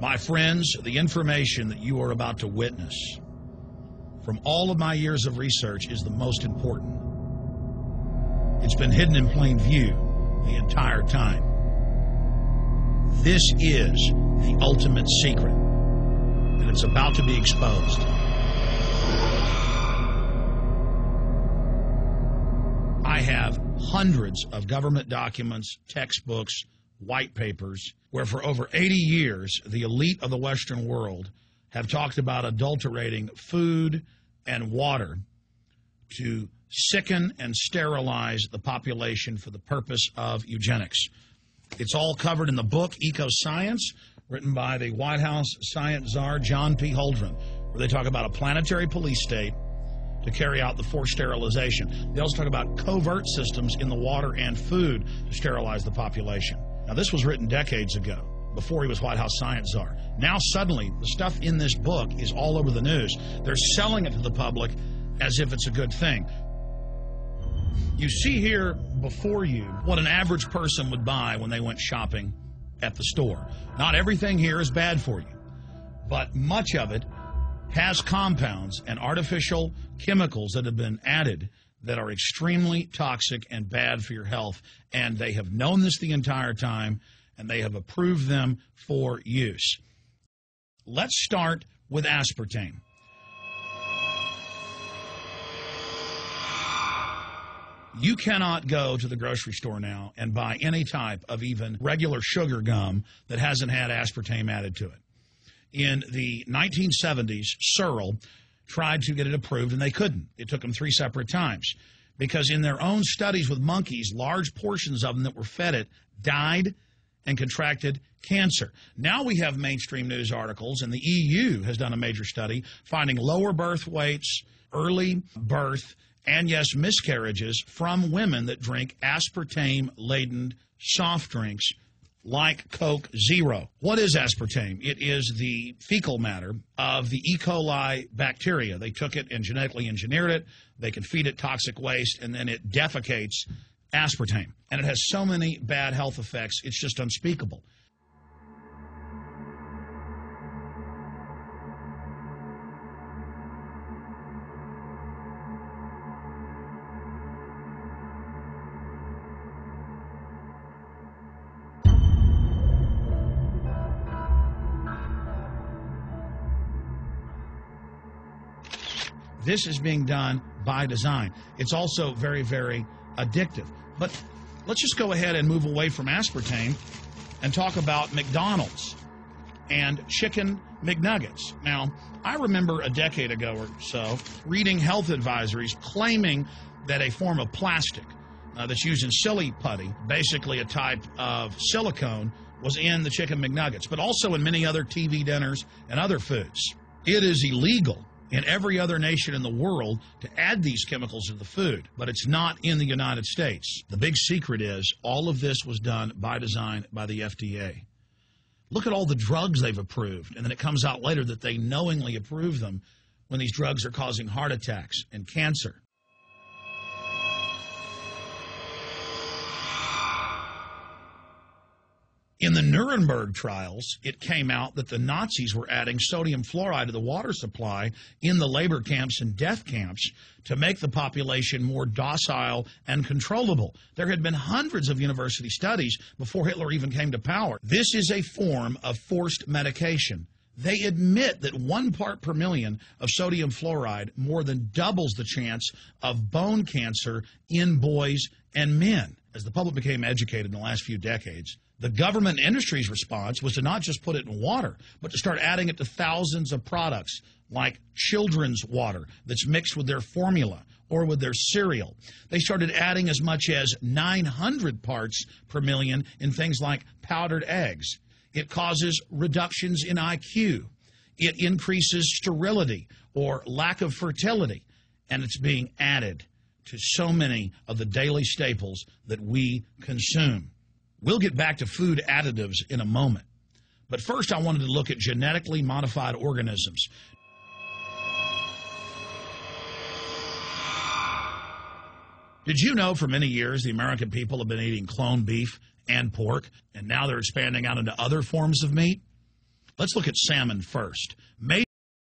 My friends, the information that you are about to witness from all of my years of research is the most important. It's been hidden in plain view the entire time. This is the ultimate secret, and it's about to be exposed. I have hundreds of government documents, textbooks, white papers, where for over 80 years, the elite of the Western world have talked about adulterating food and water to sicken and sterilize the population for the purpose of eugenics. It's all covered in the book Eco-Science, written by the White House science czar John P. Holdren, where they talk about a planetary police state to carry out the forced sterilization. They also talk about covert systems in the water and food to sterilize the population. Now, this was written decades ago, before he was White House science czar. Now, suddenly, the stuff in this book is all over the news. They're selling it to the public as if it's a good thing. You see here before you what an average person would buy when they went shopping at the store. Not everything here is bad for you, but much of it has compounds and artificial chemicals that have been added that are extremely toxic and bad for your health, and they have known this the entire time, and they have approved them for use. Let's start with aspartame. You cannot go to the grocery store now and buy any type of even regular sugar gum that hasn't had aspartame added to it. In the 1970s, Searle tried to get it approved, and they couldn't. It took them 3 separate times because in their own studies with monkeys, large portions of them that were fed it died and contracted cancer. Now we have mainstream news articles, and the EU has done a major study finding lower birth weights, early birth, and yes, miscarriages from women that drink aspartame-laden soft drinks like Coke Zero. What is aspartame? It is the fecal matter of the E. coli bacteria. They took it and genetically engineered it. They can feed it toxic waste, and then it defecates aspartame. And it has so many bad health effects, it's just unspeakable. This is being done by design. It's also very, very addictive. But let's just go ahead and move away from aspartame and talk about McDonald's and chicken McNuggets. Now, I remember a decade ago or so reading health advisories claiming that a form of plastic that's used in silly putty, basically a type of silicone, was in the chicken McNuggets, but also in many other TV dinners and other foods. It is illegal in every other nation in the world to add these chemicals to the food, but it's not in the United States. The big secret is all of this was done by design by the FDA. Look at all the drugs they've approved, and then it comes out later that they knowingly approve them when these drugs are causing heart attacks and cancer. In the Nuremberg trials, it came out that the Nazis were adding sodium fluoride to the water supply in the labor camps and death camps to make the population more docile and controllable. There had been hundreds of university studies before Hitler even came to power. This is a form of forced medication. They admit that 1 part per million of sodium fluoride more than doubles the chance of bone cancer in boys and men. As the public became educated in the last few decades, the government industry's response was to not just put it in water, but to start adding it to thousands of products like children's water that's mixed with their formula or with their cereal. They started adding as much as 900 parts per million in things like powdered eggs. It causes reductions in IQ. It increases sterility or lack of fertility, and it's being added to so many of the daily staples that we consume. We'll get back to food additives in a moment. But first, I wanted to look at genetically modified organisms. Did you know for many years the American people have been eating cloned beef and pork, and now they're expanding out into other forms of meat? Let's look at salmon first. Major